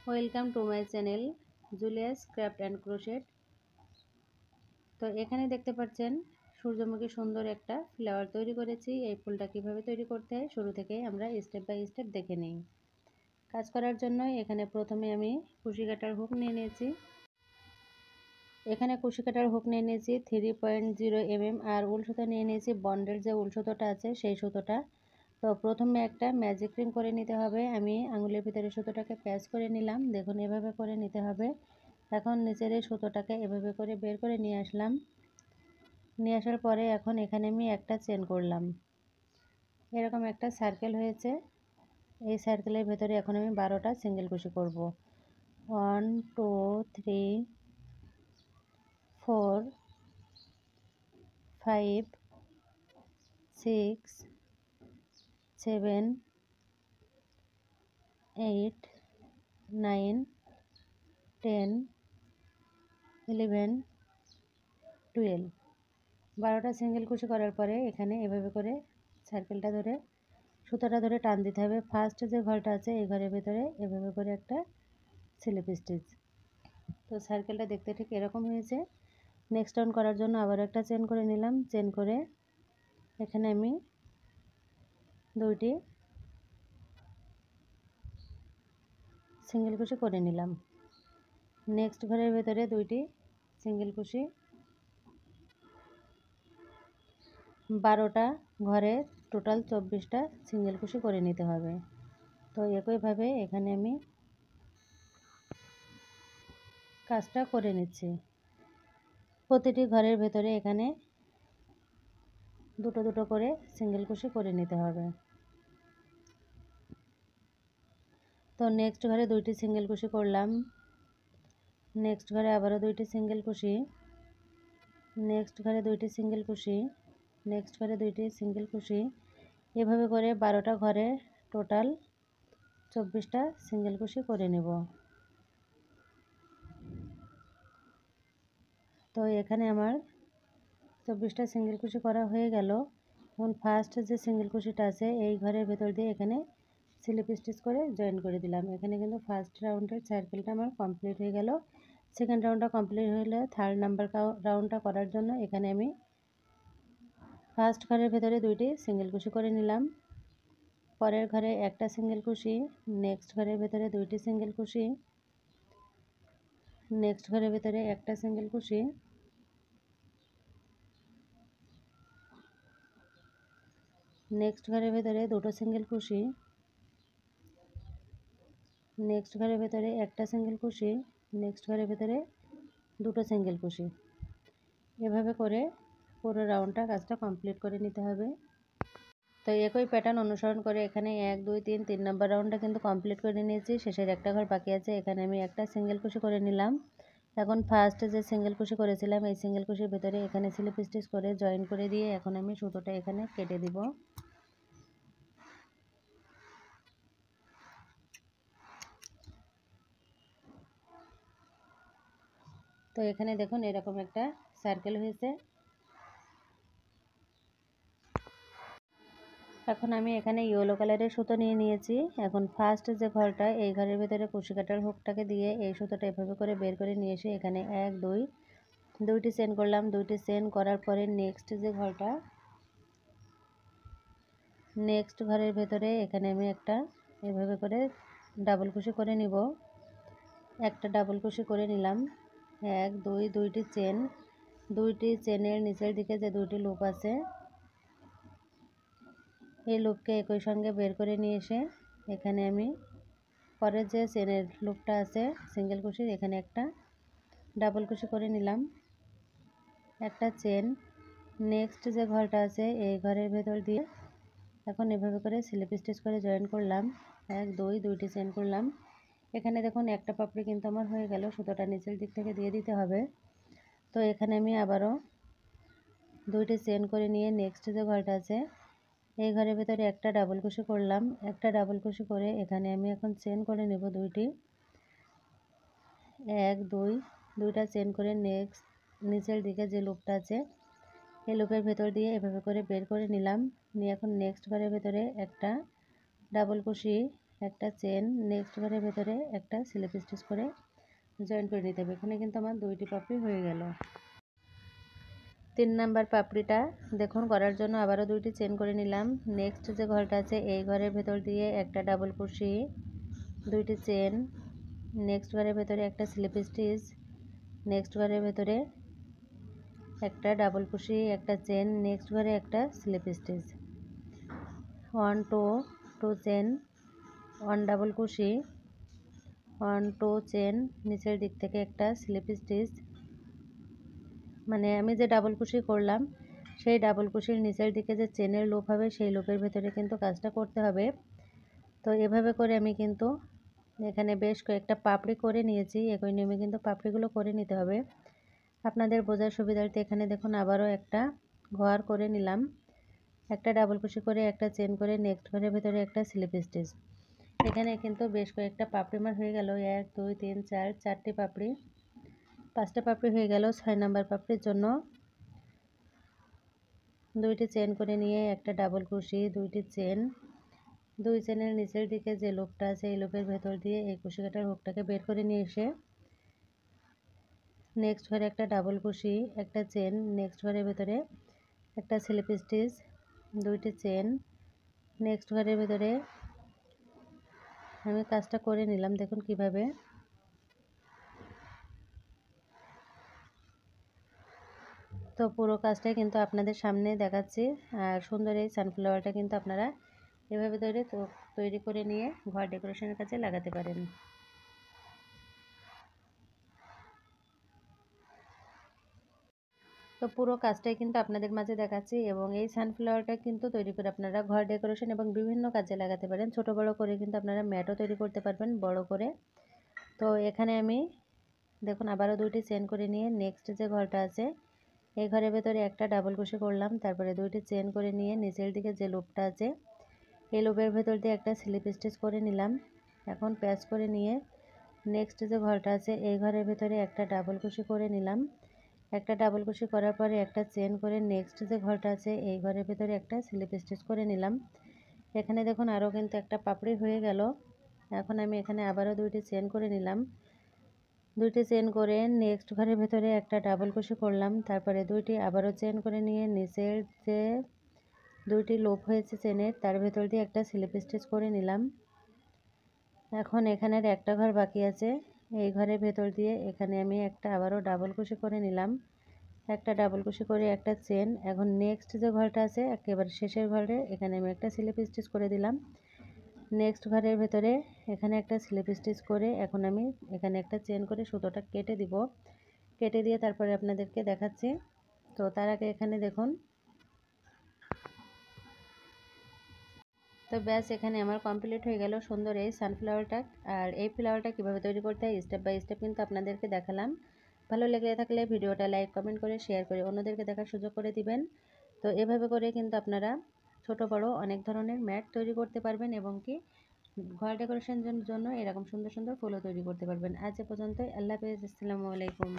Welcome to my channel Julius craft and crochet. তো এখানে দেখতে পাচ্ছেন সূর্যমুখী সুন্দর একটা ফ্লাওয়ার তৈরি করেছি। এই ফুলটা কিভাবে তৈরি করতে হয় শুরু থেকে আমরা স্টেপ বাই স্টেপ দেখে নিই। কাজ করার জন্য এখানে প্রথমে আমি কুশি কাটার হুক নিয়ে নিয়েছি। এখানে কুশি কাটার হুক নিয়ে নিয়েছি 3.0 mm আর উল সুতো নিয়ে নিয়েছি বন্ডের যে উল সুতোটা আছে সেই সুতোটা। তো প্রথমে একটা ম্যাজিক রিং করে নিতে হবে। আমি আঙুলের ভিতরে সুতোটাকে প্যাচ করে নিলাম। দেখুন এভাবে করে নিতে হবে। এখন নিচের এই সুতোটাকে এভাবে করে বের করে নিয়ে আসলাম। নিয়ে আসার পরে এখন এখানে আমি একটা চেন করলাম। এরকম একটা সার্কেল হয়েছে। এই সার্কেলের ভেতরে এখন আমি 12টা সিঙ্গেল কুশি করব। 1 2 3 4 5 6 7 8 9 10 11 12 12টা সিঙ্গেল কুশি করার পরে এখানে এভাবে করে সার্কেলটা ধরে সুতোটা ধরে টান দিতে হবে। ফার্স্ট যে ঘরটা আছে এই ঘরের ভেতরে এভাবে করে একটা স্লিপ স্টিচ। তো সার্কেলটা দেখতে ঠিক এরকম হয়েছে। নেক্সট অন করার জন্য আবার একটা চেন করে নিলাম। চেন করে এখানে আমি দুইটি সিঙ্গেল কুশি করে নিলাম। নেক্সট ঘরের ভেতরে দুইটি সিঙ্গেল কুশি। 12টা ঘরে টোটাল 24টা সিঙ্গেল কুশি করে নিতে হবে। তো একইভাবে এখানে আমি কাজটা করে নিচ্ছি। প্রতিটি ঘরের ভেতরে এখানে দুটো দুটো করে সিঙ্গেল কুশি করে নিতে হবে। তো নেক্সট ঘরে দুইটি সিঙ্গেল কুশি করলাম। নেক্সট ঘরে আবারও দুইটি সিঙ্গেল কুশি। নেক্সট ঘরে দুইটি সিঙ্গেল কুশি। নেক্সট ঘরে দুইটি সিঙ্গেল কুশি। এভাবে করে 12টা ঘরে টোটাল 24টা সিঙ্গেল কুশি করে নেব। তো এখানে আমার 24টা সিঙ্গেল কুশি করা হয়ে গেল। এখন ফার্স্ট যে সিঙ্গেল কুশিটা আছে এই ঘরের ভেতর দিয়ে এখানে স্লিপ স্টিচ করে জয়েন করে দিলাম। এখানে কিন্তু ফার্স্ট রাউন্ডের সার্কেলটা আমার কমপ্লিট হয়ে গেল। সেকেন্ড রাউন্ডটা কমপ্লিট হলে থার্ড নাম্বার রাউন্ডটা করার জন্য এখানে আমি ফার্স্ট ঘরের ভেতরে দুইটি সিঙ্গেল কুশি করে নিলাম। পরের ঘরে একটা সিঙ্গেল কুশি। নেক্সট ঘরের ভেতরে দুইটি সিঙ্গেল কুশি। নেক্সট ঘরের ভেতরে একটা সিঙ্গেল কুশি। নেক্সট ঘরের ভেতরে দুটো সিঙ্গেল কুশি। নেক্সট ঘরের ভেতরে একটা সিঙ্গেল কুশি। নেক্সট ঘরের ভেতরে দুটো সিঙ্গেল কুশি। এভাবে করে পুরো রাউন্ডটা কাজটা কমপ্লিট করে নিতে হবে। তো একই প্যাটার্ন অনুসরণ করে এখানে 1 2 3 3 নম্বর রাউন্ডটা কিন্তু কমপ্লিট করে নিয়েছি। শেষের একটা ঘর বাকি আছে। এখানে আমি একটা সিঙ্গেল কুশি করে নিলাম। এখন ফার্স্ট যে সিঙ্গেল কুশি করেছিলাম এই সিঙ্গেল কুশির ভেতরে এখানে স্লিপ স্টিচ করে জয়েন করে দিয়ে এখন আমি সুতোটা এখানে কেটে দিব। তো এখানে দেখুন এরকম একটা সার্কেল হয়েছে। এখন আমি এখানে ইয়েলো কালারের সুতো নিয়ে নিয়েছি। এখন ফার্স্ট যে ঘরটা এই ঘরের ভেতরে কুশি কাটার হুকটাকে দিয়ে এই সুতোটা এভাবে করে বের করে নিয়ে এসে এখানে 1 2 দুইটি চেন করলাম। দুইটি চেন করার পরে নেক্সট যে ঘরটা নেক্সট ঘরের ভেতরে এখানে আমি একটা এভাবে করে ডাবল কুশি করে নিব। একটা ডাবল কুশি করে নিলাম। 1 2 দুইটি চেন। দুইটি চেনের নিচের দিকে যে দুইটি লুপ আছে এই লুপকে একই সঙ্গে বের করে নিয়ে এসে এখানে আমি পরের যে চেনের লুপটা আছে সিঙ্গেল কুশির এখানে একটা ডাবল কুশি করে নিলাম। একটা চেন। নেক্সট যে ঘরটা আছে এই ঘরের ভেতর দিয়ে এখন এভাবে করে স্লিপ স্টিচ করে জয়েন করলাম। 1 2 দুইটি চেন করলাম। এখানে দেখুন একটা পাপড়ি কিন্তু আমার হয়ে গেল। সুতোটা নিচের দিক থেকে দিয়ে দিতে হবে। তো এখানে আমি আবারও দুইটি চেন করে নিয়ে নেক্সট যে ঘরটা আছে এই ঘরের ভেতরে একটা ডাবল কুশি করলাম। একটা ডাবল কুশি করে এখানে আমি এখন চেন করে নেব দুইটি। 1 2 দুইটা চেন করে নেক্সট নিচের দিকে যে লুপটা আছে এই লুপের ভেতর দিয়ে এভাবে করে বের করে নিলাম। নিয়ে এখন নেক্সট ঘরের ভেতরে একটা ডাবল কুশি একটা চেন, নেক্সট ঘরের ভেতরে একটা স্লিপ স্টিচ করে জয়েন করে নিতে হবে। এখানে কিন্তু আমার 2টি পাপড়ি হয়ে গেল। 3 নাম্বার পাপড়িটা দেখুন করার জন্য আবারও 2টি চেন করে নিলাম। নেক্সট যে ঘরটা আছে এই ঘরের ভেতর দিয়ে একটা ডাবল ক্রোশি, 2টি চেন, নেক্সট ঘরের ভেতরে একটা স্লিপ স্টিচ, নেক্সট ঘরের ভেতরে একটা ডাবল ক্রোশি, একটা চেন, নেক্সট ঘরে একটা slip stitch, 1 2 chain, 1 double crochet, 1 2 chain, নিচের দিক থেকে একটা স্লিপ স্টিচ, মানে আমি যে ডাবল ক্রোশি করলাম সেই ডাবল ক্রোশির নিচের দিকে যে চেনের লুপ হবে সেই লুপের ভেতরে কিন্তু কাজটা করতে হবে। তো এভাবে করে আমি কিন্তু এখানে বেশ কয়েকটা পাপড়ি করে নিয়েছি। একই নিয়মে কিন্তু পাপড়িগুলো করে নিতে হবে। আপনাদের বোঝার সুবিধার্থে এখানে দেখুন আবারও একটা ঘর করে নিলাম, একটা ডাবল ক্রোশি করে একটা চেন করে নেক্সট ঘরের ভেতরে একটা স্লিপ স্টিচ। এখানে কিন্তু বেশ কয়েকটা পাপড়ি আমার হয়ে গেল, 1 2 3 4, 4টি পাপড়ি, 5টা পাপড়ি হয়ে গেল। 6 নাম্বার পাপড়ির জন্য 2টি চেন করে নিয়ে একটা ডাবল ক্রোশি, 2টি চেন, 2 চেনের নিচের দিকে যে লুপটা আছে এই লুপের ভেতর দিয়ে এই কুশি কাটার হুকটাকে বের করে নিয়ে এসে নেক্সট ঘরে একটা ডাবল ক্রোশি, একটা চেন, নেক্সট ঘরের ভেতরে একটা স্লিপ স্টিচ, 2টি চেন, নেক্সট ঘরের ভেতরে আমি কাজটা করে নিলাম দেখুন কিভাবে। তো পুরো কাজটাই কিন্তু আপনাদের সামনে দেখাচ্ছি। আর সুন্দর এই সানফ্লাওয়ারটা কিন্তু আপনারা এভাবে তৈরি করে নিয়ে ঘর ডেকোরেশনের কাজে লাগাতে পারেন। তো পুরো কাজটাই কিন্তু আপনাদের মাঝে দেখাচ্ছি এবং এই সানফ্লাওয়ারটা কিন্তু তৈরি করে আপনারা ঘর ডেকোরেশন এবং বিভিন্ন কাজে লাগাতে পারেন। ছোট বড় করে কিন্তু আপনারা ম্যাটও তৈরি করতে পারবেন বড় করে। তো এখানে আমি দেখুন আবারও 2টি চেন করে নিয়ে নেক্সট যে ঘরটা আছে এই ঘরের ভেতরে একটা ডাবল ক্রোশি করলাম, তারপরে 2টি চেন করে নিয়ে নিচের দিকে যে লুপটা আছে এই লুপের ভেতর দিয়ে একটা স্লিপ স্টিচ করে নিলাম। এখন প্যাচ করে নিয়ে নেক্সট যে ঘরটা আছে এই ঘরের ভেতরে একটা ডাবল ক্রোশি করে নিলাম। একটা ডাবল ক্রোশি করার পরে একটা চেন করে নেক্সট যে ঘরটা আছে এই ঘরের ভেতরে একটা স্লিপ স্টিচ করে নিলাম। এখানে দেখুন আরও কিন্তু একটা পাপড়ি হয়ে গেল। এখন আমি এখানে আবারও 2টি চেন করে নিলাম, 2টি চেন করে নেক্সট ঘরের ভেতরে একটা ডাবল ক্রোশি করলাম, তারপরে 2টি আবারও চেন করে নিয়ে নিচের যে 2টি লুপ হয়েছে চেনের তার ভেতর দিয়ে একটা স্লিপ স্টিচ করে নিলাম। এখন এখানের একটা ঘর বাকি আছে, এই ঘরের ভেতর দিয়ে এখানে আমি একটা আবারও ডাবল ক্রোশি করে নিলাম, একটা ডাবল ক্রোশি করে একটা চেন। এখন নেক্সট যে ঘরটা আছে একেবারে শেষের ঘরে এখানে আমি একটা স্লিপ স্টিচ করে দিলাম। নেক্সট ঘরের ভেতরে এখানে একটা স্লিপ স্টিচ করে এখন আমি এখানে একটা চেন করে সুতোটা কেটে দিব, কেটে দিয়ে তারপরে আপনাদেরকে দেখাচ্ছি। তো তার আগে এখানে দেখুন, তো ব্যাস এখানে আমার কমপ্লিট হয়ে গেল সুন্দর এই সানফ্লাওয়ারটা। আর এই ফ্লাওয়ারটা কীভাবে তৈরি করতে হয় স্টেপ বাই স্টেপ কিন্তু আপনাদেরকে দেখালাম। ভালো লেগে থাকলে ভিডিওটা লাইক কমেন্ট করে শেয়ার করে অন্যদেরকে দেখার সুযোগ করে দিবেন। তো এভাবে করে কিন্তু আপনারা ছোট বড় অনেক ধরনের ম্যাট তৈরি করতে পারবেন এবং কি ঘর ডেকোরেশনের জন্য এরকম সুন্দর সুন্দর ফুলও তৈরি করতে পারবেন। আজ এ পর্যন্তই। আল্লাহ হাফেজ, আসসালামু আলাইকুম।